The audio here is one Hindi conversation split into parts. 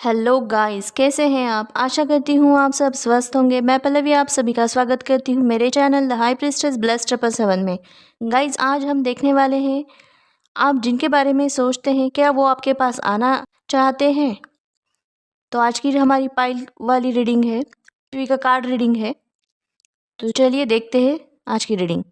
हेलो गाइस, कैसे हैं आप। आशा करती हूँ आप सब स्वस्थ होंगे। मैं पल्लवी आप सभी का स्वागत करती हूँ मेरे channel the high priestess blessed 777 में। गाइस, आज हम देखने वाले हैं आप जिनके बारे में सोचते हैं क्या वो आपके पास आना चाहते हैं। तो आज की हमारी पाइल वाली रीडिंग है, ट्री का कार्ड रीडिंग है। तो चलिए देखते हैं आज की रीडिंग।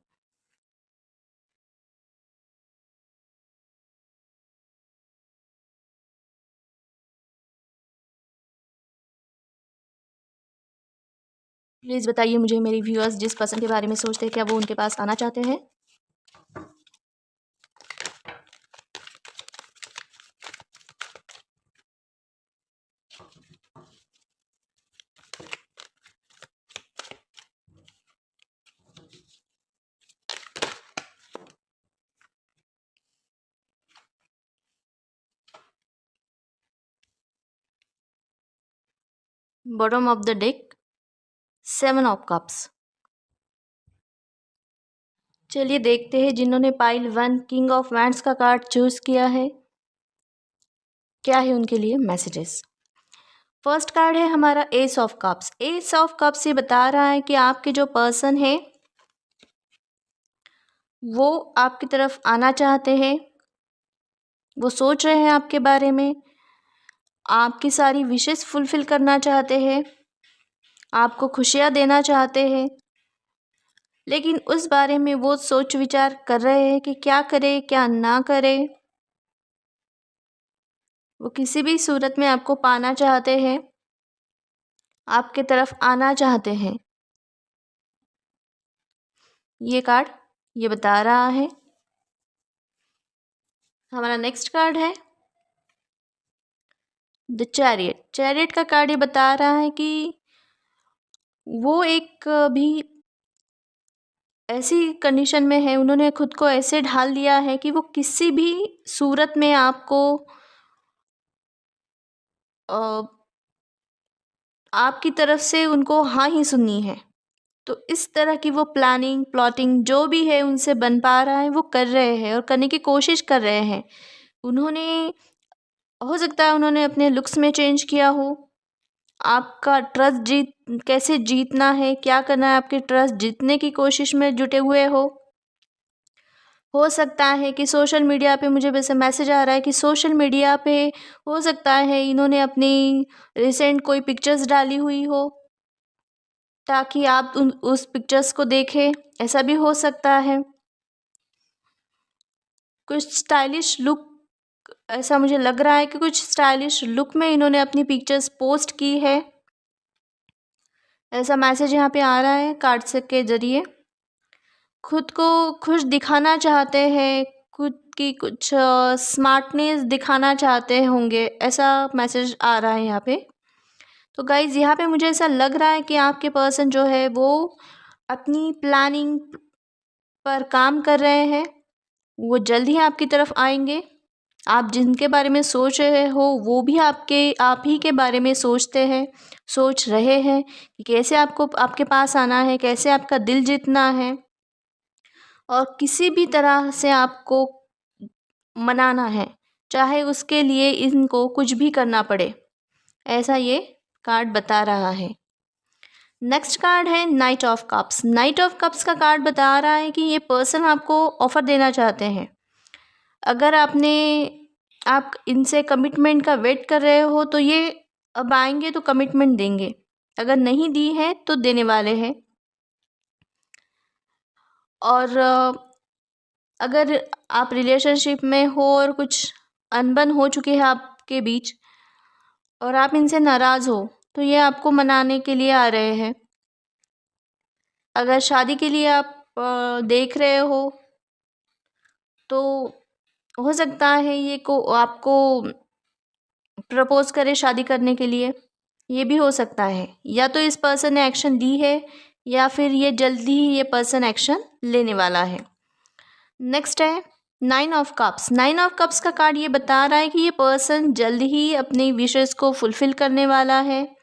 प्लीज़ बताइए मुझे मेरी व्यूअर्स जिस पर्सन के बारे में सोचते हैं क्या वो उनके पास आना चाहते हैं। Bottom of the deck, 7 of cups. चलिए देखते हैं जिन्होंने पाइल 1 किंग ऑफ वैंड्स का कार्ड चूज किया है क्या है उनके लिए मैसेजेस। फर्स्ट कार्ड है हमारा S of cups. S of cups ये बता रहा है कि आपके जो पर्सन है वो आपकी तरफ आना चाहते हैं, वो सोच रहे हैं आपके बारे में, आपकी सारी विशेस फुलफिल करना चाहते हैं, आपको खुशियाँ देना चाहते हैं, लेकिन उस बारे में वो सोच विचार कर रहे हैं कि क्या करे क्या ना करे। वो किसी भी सूरत में आपको पाना चाहते हैं, आपके तरफ आना चाहते हैं। ये कार्ड ये बता रहा है। हमारा नेक्स्ट कार्ड है द चैरियट। चैरियट का कार्ड ये बता रहा है कि वो एक भी ऐसी कंडीशन में है, उन्होंने खुद को ऐसे ढाल दिया है कि वो किसी भी सूरत में आपको आपकी तरफ से उनको हाँ ही सुननी है। तो इस तरह की वो प्लानिंग प्लॉटिंग जो भी है उनसे बन पा रहा है वो कर रहे हैं और करने की कोशिश कर रहे हैं। उन्होंने हो सकता है उन्होंने अपने लुक्स में चेंज किया हो, आपका ट्रस्ट कैसे जीतना है, क्या करना है, आपके ट्रस्ट जीतने की कोशिश में जुटे हुए हो सकता है कि सोशल मीडिया पे मुझे वैसे मैसेज आ रहा है कि सोशल मीडिया पे हो सकता है इन्होंने अपनी रिसेंट कोई पिक्चर्स डाली हुई हो ताकि आप उस पिक्चर्स को देखें, ऐसा भी हो सकता है। कुछ स्टाइलिश लुक, ऐसा मुझे लग रहा है कि कुछ स्टाइलिश लुक में इन्होंने अपनी पिक्चर्स पोस्ट की है, ऐसा मैसेज यहाँ पे आ रहा है कार्ड्स के ज़रिए। खुद को खुश दिखाना चाहते हैं, खुद की कुछ स्मार्टनेस दिखाना चाहते होंगे, ऐसा मैसेज आ रहा है यहाँ पे। तो गाइज़ यहाँ पे मुझे ऐसा लग रहा है कि आपके पर्सन जो है वो अपनी प्लानिंग पर काम कर रहे हैं, वो जल्द ही आपकी तरफ आएंगे। आप जिनके बारे में सोच रहे हो वो भी आप ही के बारे में सोच रहे हैं कि कैसे आपको आपके पास आना है, कैसे आपका दिल जीतना है और किसी भी तरह से आपको मनाना है, चाहे उसके लिए इनको कुछ भी करना पड़े, ऐसा ये कार्ड बता रहा है। नेक्स्ट कार्ड है night of cups. Night of cups का कार्ड बता रहा है कि ये पर्सन आपको ऑफ़र देना चाहते हैं। अगर आप इनसे कमिटमेंट का वेट कर रहे हो तो ये अब आएंगे तो कमिटमेंट देंगे, अगर नहीं दी है तो देने वाले हैं। और अगर आप रिलेशनशिप में हो और कुछ अनबन हो चुकी है आपके बीच और आप इनसे नाराज़ हो तो ये आपको मनाने के लिए आ रहे हैं। अगर शादी के लिए आप देख रहे हो तो हो सकता है ये आपको प्रपोज़ करे शादी करने के लिए, ये भी हो सकता है। या तो इस पर्सन ने एक्शन ली है या फिर ये जल्दी ही ये पर्सन एक्शन लेने वाला है। नेक्स्ट है 9 ऑफ कप्स। 9 ऑफ कप्स का कार्ड ये बता रहा है कि ये पर्सन जल्द ही अपनी विशेस को फुलफ़िल करने वाला है,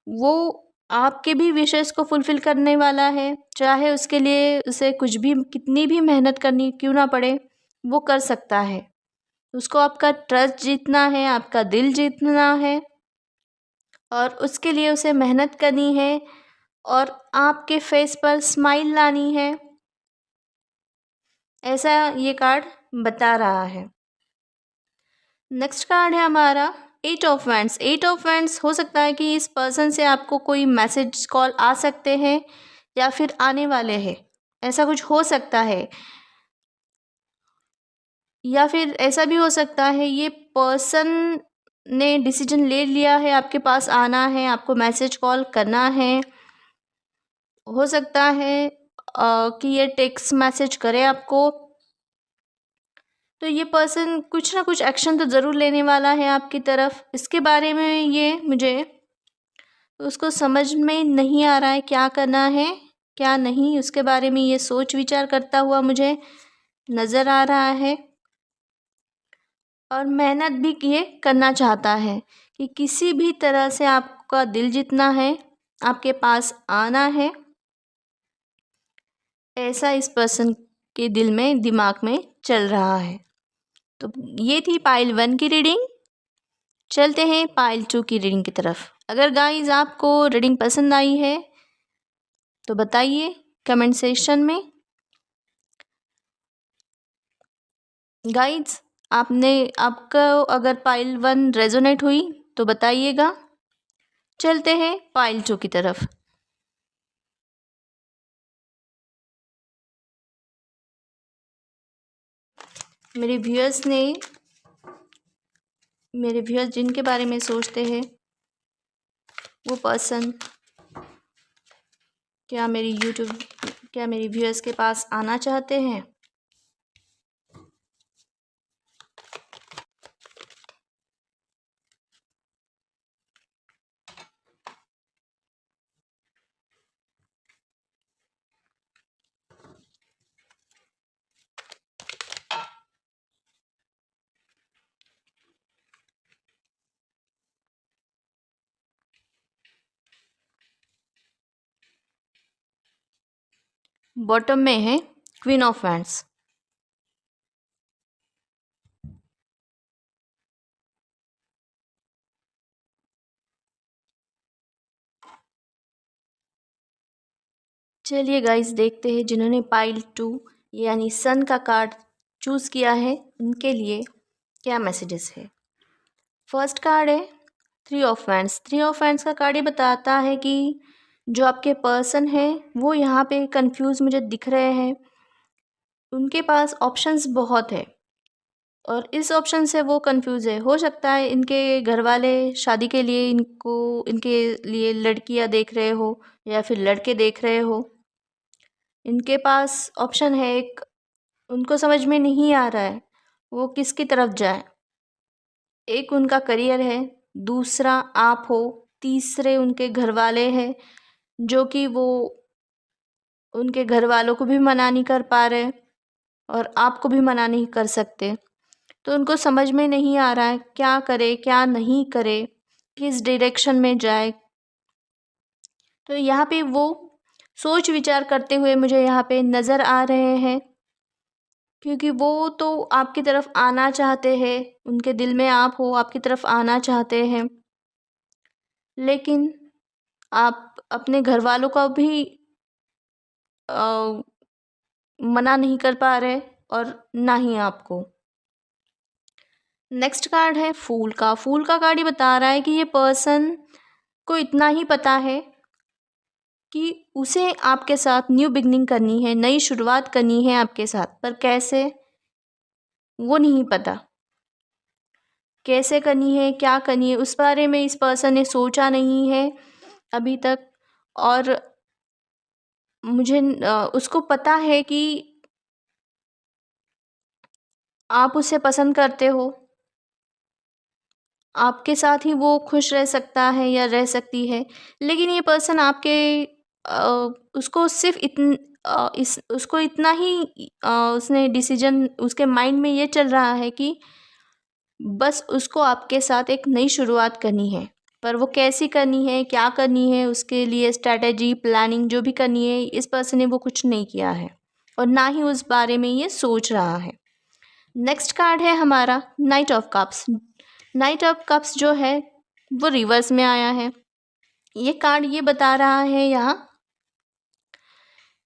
वो आपके भी विशेस को फुलफ़िल करने वाला है, चाहे उसके लिए उसे कुछ भी कितनी भी मेहनत करनी क्यों ना पड़े वो कर सकता है। उसको आपका ट्रस्ट जीतना है, आपका दिल जीतना है और उसके लिए उसे मेहनत करनी है और आपके फेस पर स्माइल लानी है, ऐसा ये कार्ड बता रहा है। नेक्स्ट कार्ड है हमारा 8 ऑफ वैंड्स। 8 ऑफ वैंड्स हो सकता है कि इस पर्सन से आपको कोई मैसेज कॉल आ सकते हैं या फिर आने वाले हैं, ऐसा कुछ हो सकता है। या फिर ऐसा भी हो सकता है ये पर्सन ने डिसीजन ले लिया है आपके पास आना है, आपको मैसेज कॉल करना है। हो सकता है कि ये टेक्स्ट मैसेज करे आपको। तो ये पर्सन कुछ ना कुछ एक्शन तो ज़रूर लेने वाला है आपकी तरफ। इसके बारे में ये मुझे उसको समझ में नहीं आ रहा है क्या करना है क्या नहीं, उसके बारे में ये सोच विचार करता हुआ मुझे नज़र आ रहा है। और मेहनत भी ये करना चाहता है कि किसी भी तरह से आपका दिल जीतना है, आपके पास आना है, ऐसा इस पर्सन के दिल में दिमाग में चल रहा है। तो ये थी पाइल 1 की रीडिंग। चलते हैं पाइल 2 की रीडिंग की तरफ। अगर गाइस आपको रीडिंग पसंद आई है तो बताइए कमेंट सेक्शन में। गाइस आपको अगर पाइल 1 रेजोनेट हुई तो बताइएगा। चलते हैं पाइल 2 की तरफ। मेरे व्यूअर्स जिनके बारे में सोचते हैं वो पर्सन क्या मेरी व्यूअर्स के पास आना चाहते हैं? बॉटम में है क्वीन ऑफ वैंड्स। चलिए गाइस देखते हैं जिन्होंने पाइल 2 यानी सन का कार्ड चूज़ किया है उनके लिए क्या मैसेजेस है। फर्स्ट कार्ड है 3 ऑफ वैंड्स। 3 ऑफ वैंड्स का कार्ड ये बताता है कि जो आपके पर्सन है वो यहाँ पे कंफ्यूज मुझे दिख रहे हैं। उनके पास ऑप्शंस बहुत है और इस ऑप्शन से वो कंफ्यूज है। हो सकता है इनके घर वाले शादी के लिए इनके लिए लड़कियां देख रहे हो या फिर लड़के देख रहे हो। इनके पास ऑप्शन है एक, उनको समझ में नहीं आ रहा है वो किसकी तरफ जाए। एक उनका करियर है, दूसरा आप हो, तीसरे उनके घर वाले हैं जो कि वो उनके घर वालों को भी मना नहीं कर पा रहे और आपको भी मना नहीं कर सकते। तो उनको समझ में नहीं आ रहा है क्या करे क्या नहीं करे, किस डायरेक्शन में जाए। तो यहाँ पे वो सोच विचार करते हुए मुझे यहाँ पे नज़र आ रहे हैं क्योंकि वो तो आपकी तरफ आना चाहते हैं, उनके दिल में आप हो, आपकी तरफ आना चाहते हैं, लेकिन आप अपने घर वालों का भी मना नहीं कर पा रहे और ना ही आपको। नेक्स्ट कार्ड है फूल का। फूल का कार्ड ये बता रहा है कि ये पर्सन को इतना ही पता है कि उसे आपके साथ न्यू बिगनिंग करनी है, नई शुरुआत करनी है आपके साथ, पर कैसे वो नहीं पता। कैसे करनी है क्या करनी है उस बारे में इस पर्सन ने सोचा नहीं है अभी तक। और मुझे उसको पता है कि आप उसे पसंद करते हो, आपके साथ ही वो खुश रह सकता है या रह सकती है। लेकिन ये पर्सन उसको सिर्फ उसको इतना ही उसने डिसीजन उसके माइंड में ये चल रहा है कि बस उसको आपके साथ एक नई शुरुआत करनी है, पर वो कैसी करनी है क्या करनी है उसके लिए स्ट्रैटेजी प्लानिंग जो भी करनी है इस पर्सन ने वो कुछ नहीं किया है और ना ही उस बारे में ये सोच रहा है। नेक्स्ट कार्ड है हमारा night of cups. Night of cups जो है वो रिवर्स में आया है। ये कार्ड ये बता रहा है यहाँ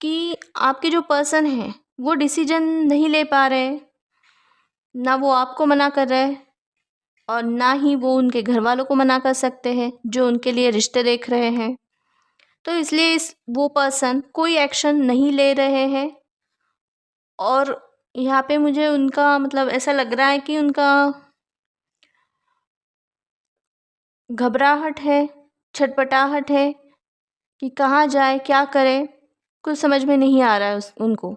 कि आपके जो पर्सन है वो डिसीजन नहीं ले पा रहे, ना वो आपको मना कर रहे और ना ही वो उनके घर वालों को मना कर सकते हैं जो उनके लिए रिश्ते देख रहे हैं। तो इसलिए वो पर्सन कोई एक्शन नहीं ले रहे हैं। और यहाँ पे मुझे उनका मतलब ऐसा लग रहा है कि उनका घबराहट है, छटपटाहट है कि कहाँ जाए, क्या करे, कुछ समझ में नहीं आ रहा है उनको,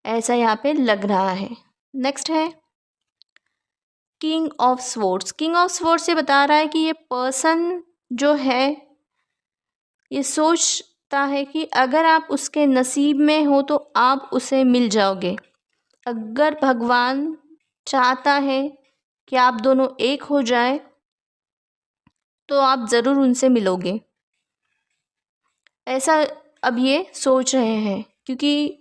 ऐसा यहाँ पे लग रहा है। नेक्स्ट है king of swords. King of swords ये बता रहा है कि ये पर्सन जो है ये सोचता है कि अगर आप उसके नसीब में हो तो आप उसे मिल जाओगे। अगर भगवान चाहता है कि आप दोनों एक हो जाए तो आप ज़रूर उनसे मिलोगे, ऐसा अब ये सोच रहे हैं। क्योंकि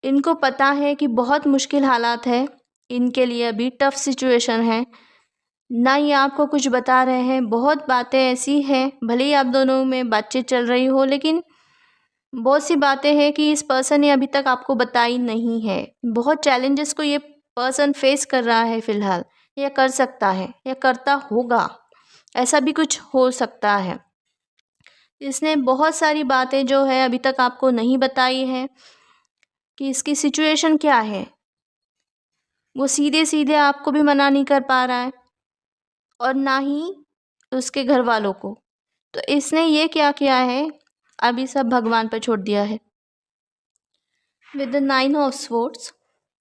इनको पता है कि बहुत मुश्किल हालात है इनके लिए, अभी टफ़ सिचुएशन है। ना ही आपको कुछ बता रहे हैं, बहुत बातें ऐसी हैं, भले ही आप दोनों में बातचीत चल रही हो लेकिन बहुत सी बातें हैं कि इस पर्सन ने अभी तक आपको बताई नहीं है। बहुत चैलेंजेस को ये पर्सन फेस कर रहा है फ़िलहाल, या कर सकता है या करता होगा, ऐसा भी कुछ हो सकता है। इसने बहुत सारी बातें जो है अभी तक आपको नहीं बताई है कि इसकी सिचुएशन क्या है। वो सीधे सीधे आपको भी मना नहीं कर पा रहा है और ना ही उसके घर वालों को। तो इसने ये क्या किया है, अभी सब भगवान पर छोड़ दिया है। विद द 9 ऑफ स्वॉर्ड्स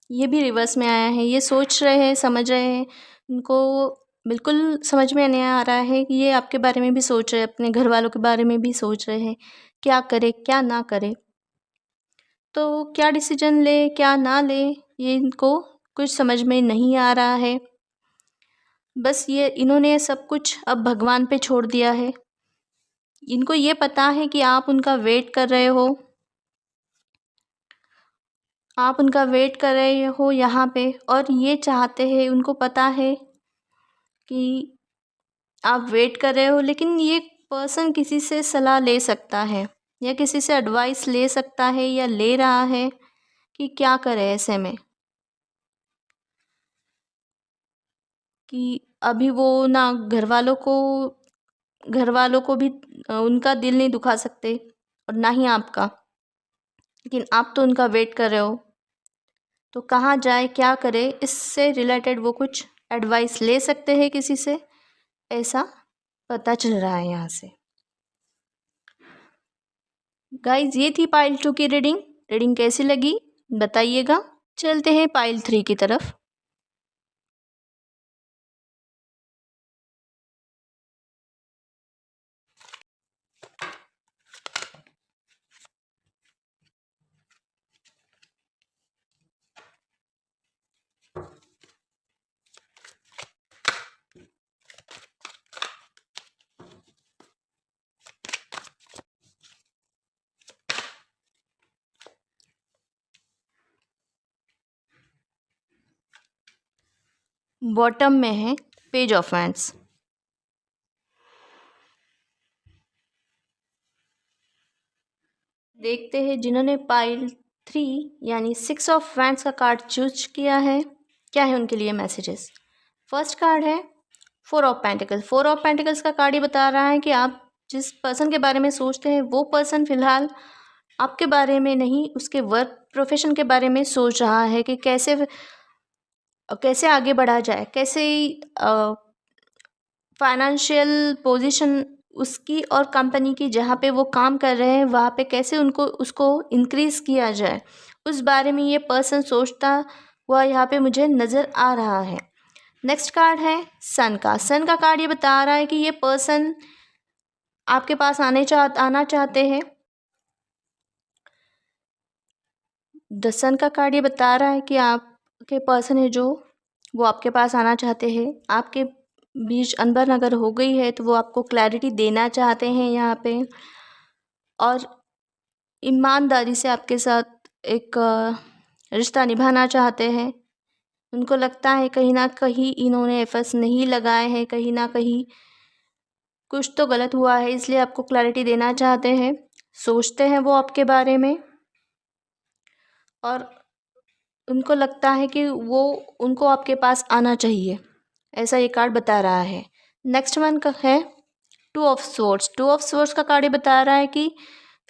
ये भी रिवर्स में आया है। ये सोच रहे हैं, समझ रहे हैं, उनको बिल्कुल समझ में नहीं आ रहा है कि ये आपके बारे में भी सोच रहे हैं, अपने घर वालों के बारे में भी सोच रहे हैं, क्या करे क्या ना करे। तो क्या डिसीजन ले क्या ना ले ये इनको कुछ समझ में नहीं आ रहा है। बस ये इन्होंने सब कुछ अब भगवान पे छोड़ दिया है। इनको ये पता है कि आप उनका वेट कर रहे हो, आप उनका वेट कर रहे हो यहाँ पे, और ये चाहते हैं, उनको पता है कि आप वेट कर रहे हो। लेकिन ये पर्सन किसी से सलाह ले सकता है या किसी से एडवाइस ले सकता है या ले रहा है कि क्या करे ऐसे में, कि अभी वो ना घर वालों को भी उनका दिल नहीं दुखा सकते और ना ही आपका, लेकिन आप तो उनका वेट कर रहे हो। तो कहाँ जाए क्या करे, इससे रिलेटेड वो कुछ एडवाइस ले सकते हैं किसी से, ऐसा पता चल रहा है यहाँ से। गाइज ये थी पाइल 2 की रीडिंग। रीडिंग कैसी लगी बताइएगा। चलते हैं पाइल 3 की तरफ। बॉटम में है पेज ऑफ हैंड्स। देखते हैं जिन्होंने पाइल 3 यानी 6 ऑफ हैंड्स का कार्ड चूज किया है, क्या है उनके लिए मैसेजेस। फर्स्ट कार्ड है 4 ऑफ पेंटिकल्स। 4 ऑफ पेंटिकल्स का कार्ड ये बता रहा है कि आप जिस पर्सन के बारे में सोचते हैं वो पर्सन फ़िलहाल आपके बारे में नहीं, उसके वर्क प्रोफेशन के बारे में सोच रहा है कि कैसे आगे बढ़ा जाए, कैसे फाइनेंशियल पोजीशन उसकी और कंपनी की जहाँ पे वो काम कर रहे हैं वहाँ पे कैसे उसको इंक्रीज़ किया जाए, उस बारे में ये पर्सन सोचता हुआ यहाँ पे मुझे नज़र आ रहा है। नेक्स्ट कार्ड है सन का। सन का कार्ड ये बता रहा है कि ये पर्सन आपके पास आना चाहते हैं। द सन का कार्ड ये बता रहा है कि आपके पर्सन है जो वो आपके पास आना चाहते हैं। आपके बीच अनबन अगर हो गई है तो वो आपको क्लैरिटी देना चाहते हैं यहाँ पे, और ईमानदारी से आपके साथ एक रिश्ता निभाना चाहते हैं। उनको लगता है कहीं ना कहीं इन्होंने एफर्ट्स नहीं लगाए हैं, कहीं ना कहीं कुछ तो गलत हुआ है, इसलिए आपको क्लैरिटी देना चाहते हैं। सोचते हैं वो आपके बारे में और उनको लगता है कि वो उनको आपके पास आना चाहिए, ऐसा ये कार्ड बता रहा है। नेक्स्ट वन का है two of swords. Two of swords का कार्ड ये बता रहा है कि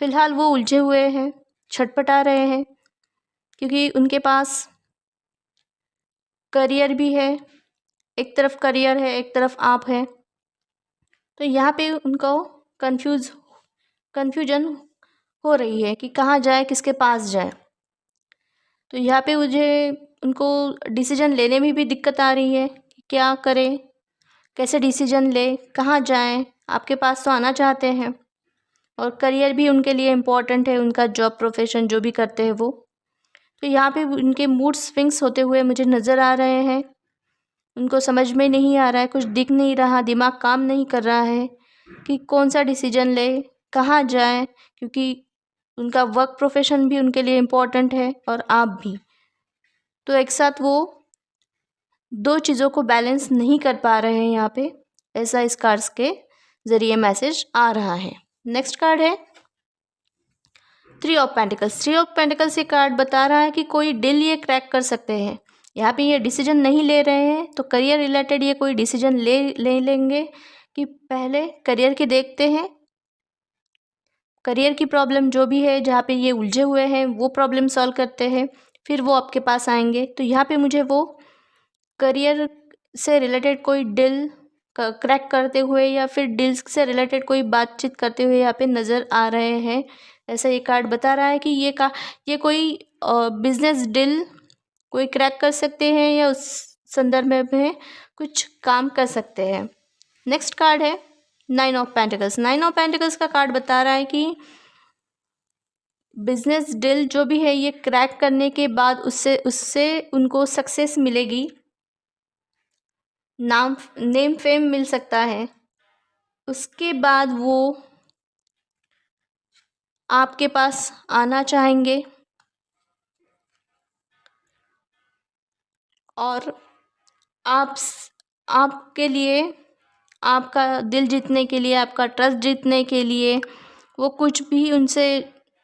फ़िलहाल वो उलझे हुए हैं, छटपटा रहे हैं, क्योंकि उनके पास करियर भी है, एक तरफ करियर है, एक तरफ आप है। तो यहाँ पे उनको कन्फ्यूजन हो रही है कि कहाँ जाए, किसके पास जाए। तो यहाँ पे मुझे उनको डिसीजन लेने में भी दिक्कत आ रही है कि क्या करें, कैसे डिसीजन ले, कहाँ जाएं। आपके पास तो आना चाहते हैं और करियर भी उनके लिए इम्पोर्टेंट है, उनका जॉब प्रोफेशन जो भी करते हैं वो। तो यहाँ पे उनके मूड स्विंग्स होते हुए मुझे नज़र आ रहे हैं। उनको समझ में नहीं आ रहा है, कुछ दिख नहीं रहा, दिमाग काम नहीं कर रहा है कि कौन सा डिसीजन ले, कहाँ जाए, क्योंकि उनका वर्क प्रोफेशन भी उनके लिए इम्पोर्टेंट है और आप भी। तो एक साथ वो दो चीज़ों को बैलेंस नहीं कर पा रहे हैं यहाँ पे, ऐसा इस कार्ड्स के ज़रिए मैसेज आ रहा है। नेक्स्ट कार्ड है three of pentacles. Three of pentacles ये कार्ड बता रहा है कि कोई डील ये क्रैक कर सकते हैं। यहाँ पे ये डिसीजन नहीं ले रहे हैं, तो करियर रिलेटेड ये कोई डिसीजन ले लेंगे कि पहले करियर के देखते हैं, करियर की प्रॉब्लम जो भी है जहाँ पे ये उलझे हुए हैं वो प्रॉब्लम सॉल्व करते हैं, फिर वो आपके पास आएंगे। तो यहाँ पे मुझे वो करियर से रिलेटेड कोई डील क्रैक करते हुए या फिर डील्स से रिलेटेड कोई बातचीत करते हुए यहाँ पे नज़र आ रहे हैं। ऐसा ये कार्ड बता रहा है कि ये कोई बिजनेस डील कोई क्रैक कर सकते हैं या उस संदर्भ में कुछ काम कर सकते हैं। नेक्स्ट कार्ड है nine of pentacles. Nine of pentacles का कार्ड बता रहा है कि बिजनेस डील जो भी है ये क्रैक करने के बाद उससे उनको सक्सेस मिलेगी, नेम फेम मिल सकता है। उसके बाद वो आपके पास आना चाहेंगे और आपके लिए, आपका दिल जीतने के लिए, आपका ट्रस्ट जीतने के लिए वो कुछ भी उनसे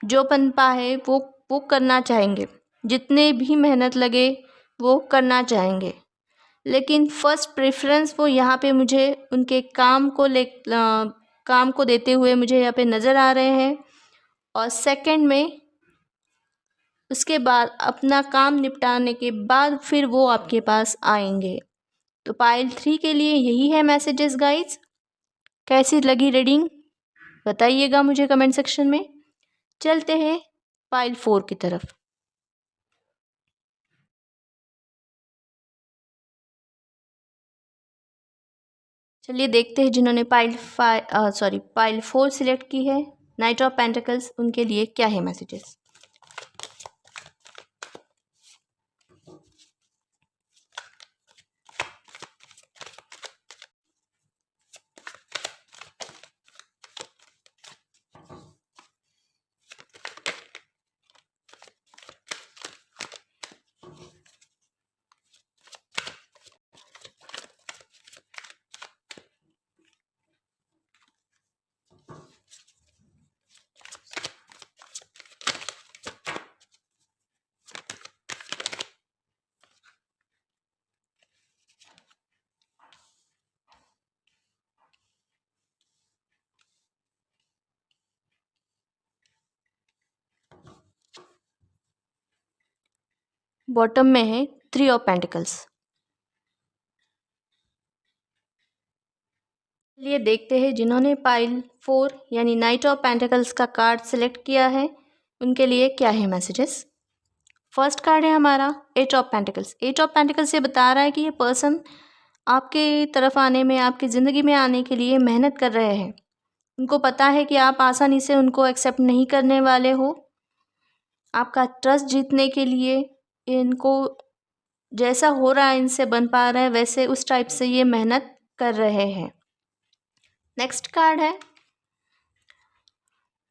जो बन पाए वो करना चाहेंगे, जितने भी मेहनत लगे वो करना चाहेंगे। लेकिन फर्स्ट प्रेफरेंस वो यहाँ पे मुझे उनके काम को देते हुए मुझे यहाँ पे नज़र आ रहे हैं, और सेकंड में उसके बाद अपना काम निपटाने के बाद फिर वो आपके पास आएंगे। तो पाइल 3 के लिए यही है मैसेजेस गाइज। कैसी लगी रीडिंग बताइएगा मुझे कमेंट सेक्शन में। चलते हैं पाइल 4 की तरफ। चलिए देखते हैं जिन्होंने पाइल 4 सिलेक्ट की है, नाइट ऑफ पेंटिकल्स, उनके लिए क्या है मैसेजेस। बॉटम में है 3 ऑफ पेंटिकल्स। चलिए देखते हैं जिन्होंने पाइल 4 यानी नाइट ऑफ पेंटिकल्स का कार्ड सिलेक्ट किया है उनके लिए क्या है मैसेजेस। फर्स्ट कार्ड है हमारा 8 ऑफ पेंटिकल्स। 8 ऑफ पेंटिकल्स ये बता रहा है कि ये पर्सन आपके तरफ आने में, आपकी ज़िंदगी में आने के लिए मेहनत कर रहे हैं। उनको पता है कि आप आसानी से उनको एक्सेप्ट नहीं करने वाले हो। आपका ट्रस्ट जीतने के लिए इनको जैसा हो रहा है, इनसे बन पा रहा है वैसे, उस टाइप से ये मेहनत कर रहे हैं। नेक्स्ट कार्ड है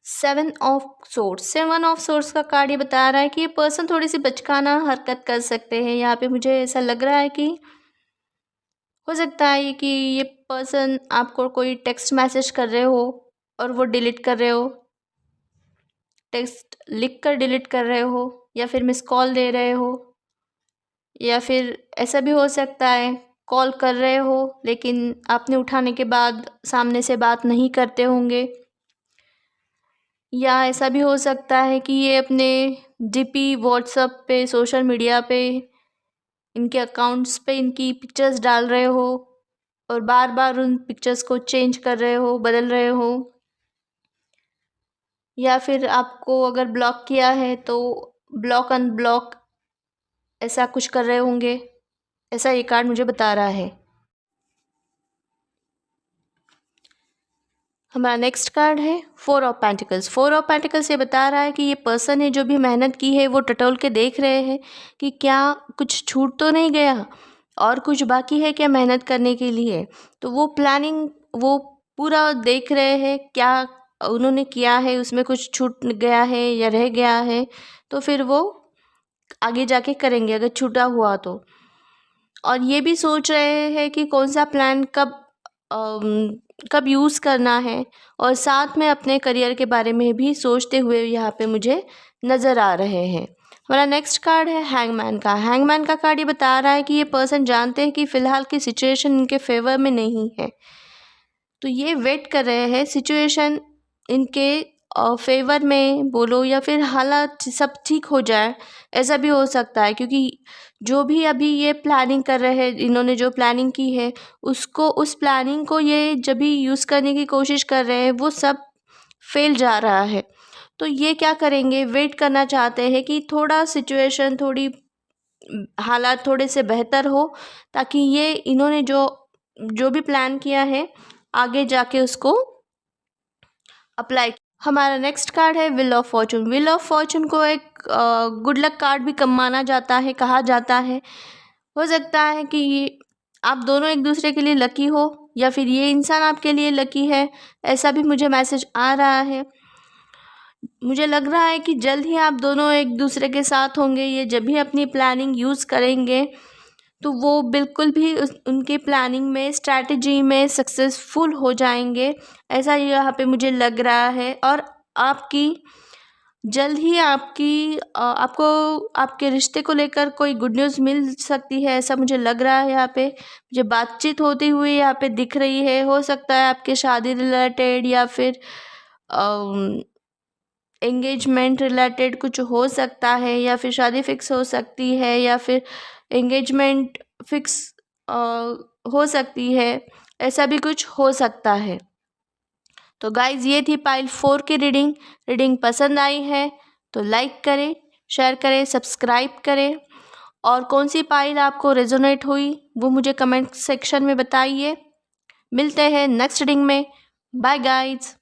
7 ऑफ सोर्स का कार्ड ये बता रहा है कि ये पर्सन थोड़ी सी बचकाना हरकत कर सकते हैं। यहाँ पे मुझे ऐसा लग रहा है कि हो सकता है कि ये पर्सन आपको कोई टेक्स्ट मैसेज कर रहे हो और वो डिलीट कर रहे हो, टेक्स्ट लिख कर डिलीट कर रहे हो, या फिर मिस कॉल दे रहे हो, या फिर ऐसा भी हो सकता है कॉल कर रहे हो लेकिन आपने उठाने के बाद सामने से बात नहीं करते होंगे, या ऐसा भी हो सकता है कि ये अपने डीपी व्हाट्सएप पे, सोशल मीडिया पे, इनके अकाउंट्स पे इनकी पिक्चर्स डाल रहे हो और बार बार उन पिक्चर्स को चेंज कर रहे हो, बदल रहे हो, या फिर आपको अगर ब्लॉक किया है तो ब्लॉक अनब्लॉक ऐसा कुछ कर रहे होंगे। ऐसा ये कार्ड मुझे बता रहा है। हमारा नेक्स्ट कार्ड है 4 ऑफ पेंटिकल्स। 4 ऑफ पेंटिकल्स ये बता रहा है कि ये पर्सन है जो भी मेहनत की है वो टटोल के देख रहे हैं कि क्या कुछ छूट तो नहीं गया और कुछ बाकी है क्या मेहनत करने के लिए। तो वो प्लानिंग वो पूरा देख रहे हैं क्या उन्होंने किया है, उसमें कुछ छूट गया है या रह गया है, तो फिर वो आगे जाके करेंगे अगर छूटा हुआ तो। और ये भी सोच रहे हैं कि कौन सा प्लान कब यूज़ करना है, और साथ में अपने करियर के बारे में भी सोचते हुए यहाँ पे मुझे नज़र आ रहे हैं। हमारा नेक्स्ट कार्ड है हैंगमैन का। हैंगमैन का कार्ड ये बता रहा है कि ये पर्सन जानते हैं कि फ़िलहाल की सिचुएशन इनके फेवर में नहीं है, तो ये वेट कर रहे हैं सिचुएशन इनके फेवर में बोलो या फिर हालात सब ठीक हो जाए, ऐसा भी हो सकता है। क्योंकि जो भी अभी ये प्लानिंग कर रहे हैं, इन्होंने जो प्लानिंग की है उसको, उस प्लानिंग को ये जब भी यूज़ करने की कोशिश कर रहे हैं वो सब फेल जा रहा है। तो ये क्या करेंगे, वेट करना चाहते हैं कि थोड़ा सिचुएशन, थोड़ी हालात थोड़े से बेहतर हो, ताकि ये इन्होंने जो भी प्लान किया है आगे जाके उसको अप्लाई। हमारा नेक्स्ट कार्ड है wheel of Fortune. Wheel of Fortune को एक गुड लक कार्ड भी माना जाता है, कहा जाता है। हो सकता है कि आप दोनों एक दूसरे के लिए लकी हो या फिर ये इंसान आपके लिए लकी है, ऐसा भी मुझे मैसेज आ रहा है। मुझे लग रहा है कि जल्द ही आप दोनों एक दूसरे के साथ होंगे। ये जब भी अपनी प्लानिंग यूज़ करेंगे तो वो बिल्कुल भी उनकी प्लानिंग में, स्ट्रैटेजी में सक्सेसफुल हो जाएंगे, ऐसा यहाँ पे मुझे लग रहा है। और आपकी जल्द ही आपको आपके रिश्ते को लेकर कोई गुड न्यूज़ मिल सकती है, ऐसा मुझे लग रहा है। यहाँ पे मुझे बातचीत होती हुई यहाँ पे दिख रही है। हो सकता है आपके शादी रिलेटेड या फिर एंगेजमेंट रिलेटेड कुछ हो सकता है, या फिर शादी फिक्स हो सकती है, या फिर एंगेजमेंट फिक्स हो सकती है, ऐसा भी कुछ हो सकता है। तो गाइज़ ये थी पाइल 4 की रीडिंग पसंद आई है तो लाइक करें, शेयर करें, सब्सक्राइब करें, और कौन सी पाइल आपको रेजोनेट हुई वो मुझे कमेंट सेक्शन में बताइए। मिलते हैं नेक्स्ट रीडिंग में। Bye guys.